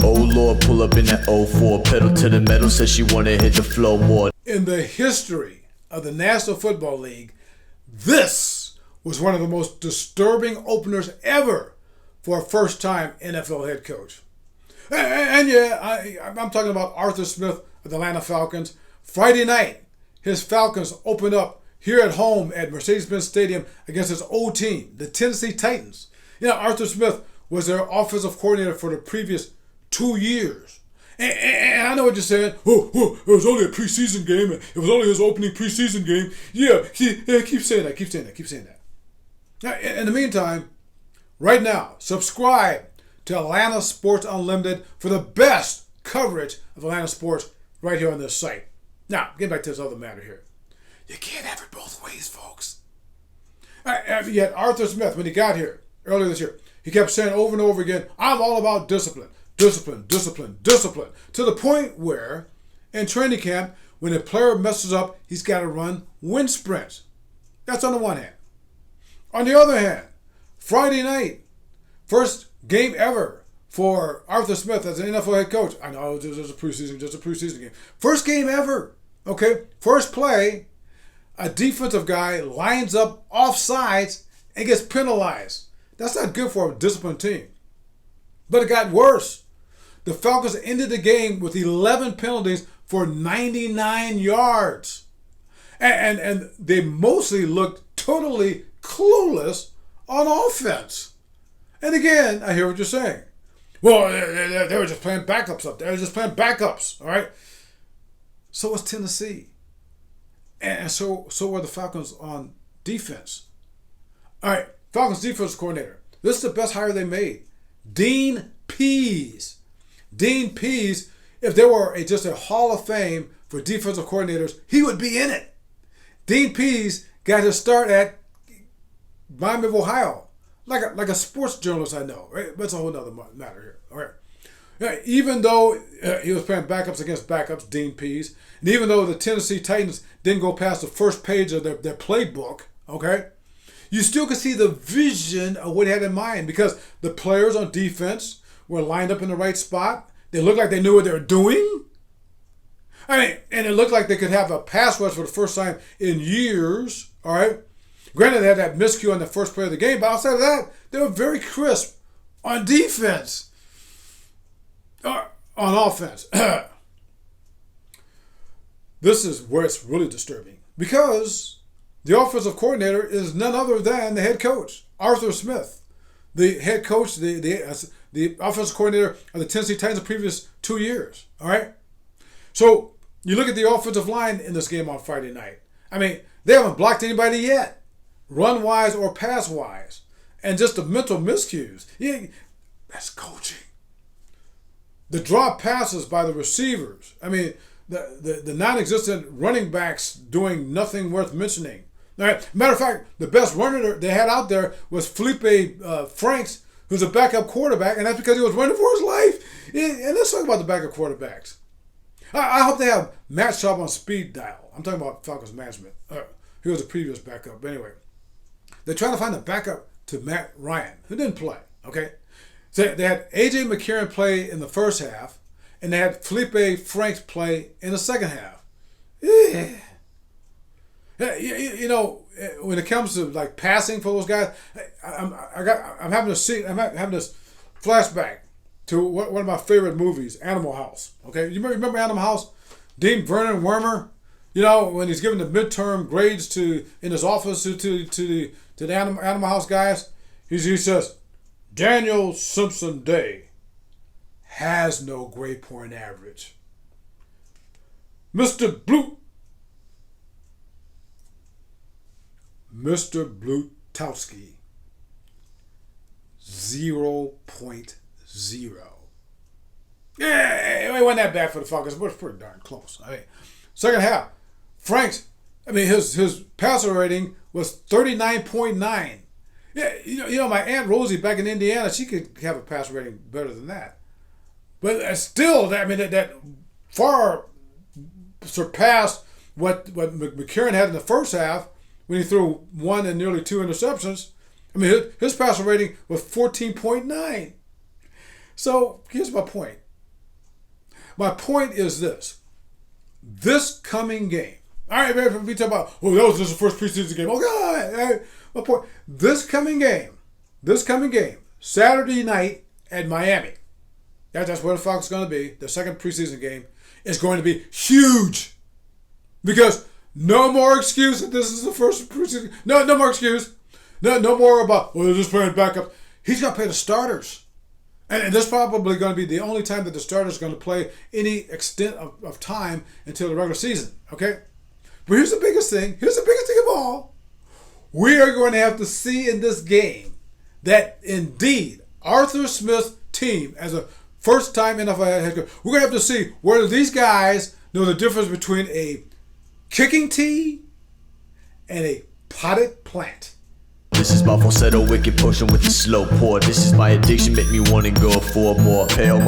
Oh Lord, pull up in that '04, pedal to the metal, says she wanna hit the floor more. In the history of the National Football League, this was one of the most disturbing openers ever for a first-time NFL head coach. And yeah, I'm talking about Arthur Smith of the Atlanta Falcons. Friday night, his Falcons opened up here at home at Mercedes-Benz Stadium against his old team, the Tennessee Titans. You know, Arthur Smith was their offensive coordinator for the previous 2 years. And I know what you're saying. Oh, it was only a preseason game. It was only his opening preseason game. Yeah, keep saying that. Now, in the meantime, right now, subscribe to Atlanta Sports Unlimited for the best coverage of Atlanta sports right here on this site. Now, getting back to this other matter here. You can't have it both ways, folks. Yet Arthur Smith, when he got here earlier this year, he kept saying over and over again, I'm all about discipline. Discipline. To the point where, in training camp, when a player messes up, he's got to run wind sprints. That's on the one hand. On the other hand, Friday night, first game ever for Arthur Smith as an NFL head coach. I know this is just a preseason game. First game ever. Okay, first play, a defensive guy lines up offsides and gets penalized. That's not good for a disciplined team. But it got worse. The Falcons ended the game with 11 penalties for 99 yards. And they mostly looked totally clueless on offense. And again, I hear what you're saying. Well, they were just playing backups up there. They were just playing backups, all right? So was Tennessee. And so were the Falcons on defense. All right, Falcons defense coordinator. This is the best hire they made. Dean Pease. Dean Pease, if there were just a Hall of Fame for defensive coordinators, he would be in it. Dean Pease got his start at Miami of Ohio, like a sports journalist I know. Right? That's a whole other matter here. All right. Even though he was playing backups against backups, Dean Pease, and even though the Tennessee Titans didn't go past the first page of their playbook, okay, you still could see the vision of what he had in mind because the players on defense were lined up in the right spot. They looked like they knew what they were doing. I mean, and it looked like they could have a pass rush for the first time in years, all right? Granted, they had that miscue on the first play of the game, but outside of that, they were very crisp on defense. On offense. This is where it's really disturbing because the offensive coordinator is none other than the head coach, Arthur Smith. The head coach, the offensive coordinator of the Tennessee Titans the previous 2 years. All right? So you look at the offensive line in this game on Friday night. I mean, they haven't blocked anybody yet, run-wise or pass-wise. And just the mental miscues. Yeah, that's coaching. The drop passes by the receivers. I mean, the non-existent running backs doing nothing worth mentioning. All right. Matter of fact, the best runner they had out there was Felipe Franks, who's a backup quarterback, and that's because he was running for his life. And let's talk about the backup quarterbacks. I hope they have Matt Schaub on speed dial. I'm talking about Falcons management. He was a previous backup. But anyway, they're trying to find a backup to Matt Ryan, who didn't play. Okay. So they had A.J. McCarron play in the first half, and they had Felipe Franks play in the second half. Yeah. You know, when it comes to like passing for those guys, I'm having this flashback to one of my favorite movies, Animal House. Okay, you remember Animal House? Dean Vernon Wormer. You know, when he's giving the midterm grades in his office to the Animal House guys, he says, Daniel Simpson Day has no grade point average. Mr. Blutowski, 0.0. Yeah, it wasn't that bad for the Falcons, but it's pretty darn close. I mean, second half, Franks, I mean, his passer rating was 39.9. Yeah, you know, my Aunt Rosie back in Indiana, she could have a passer rating better than that. But still, I mean, that far surpassed what McCarron had in the first half when he threw one and nearly two interceptions. I mean, his passer rating was 14.9. So here's my point. My point is this. This coming game. All right, man, we talk about, that was just the first preseason game. Oh, God. All right, my point. This coming game, Saturday night at Miami. That's where the Falcons are going to be. The second preseason game is going to be huge. Because no more excuse that this is the first preseason. No more excuse. No more about, they're just playing backup. He's going to play the starters. And this is probably going to be the only time that the starters are going to play any extent of time until the regular season. Okay? But here's the biggest thing. Here's the biggest thing of all. We are going to have to see in this game that indeed Arthur Smith's team, as a first-time NFL head coach, we're going to have to see whether these guys know the difference between a kicking tee and a potted plant. This is my falsetto, wicked potion with the slow pour. This is my addiction, make me wanna go for more. Pale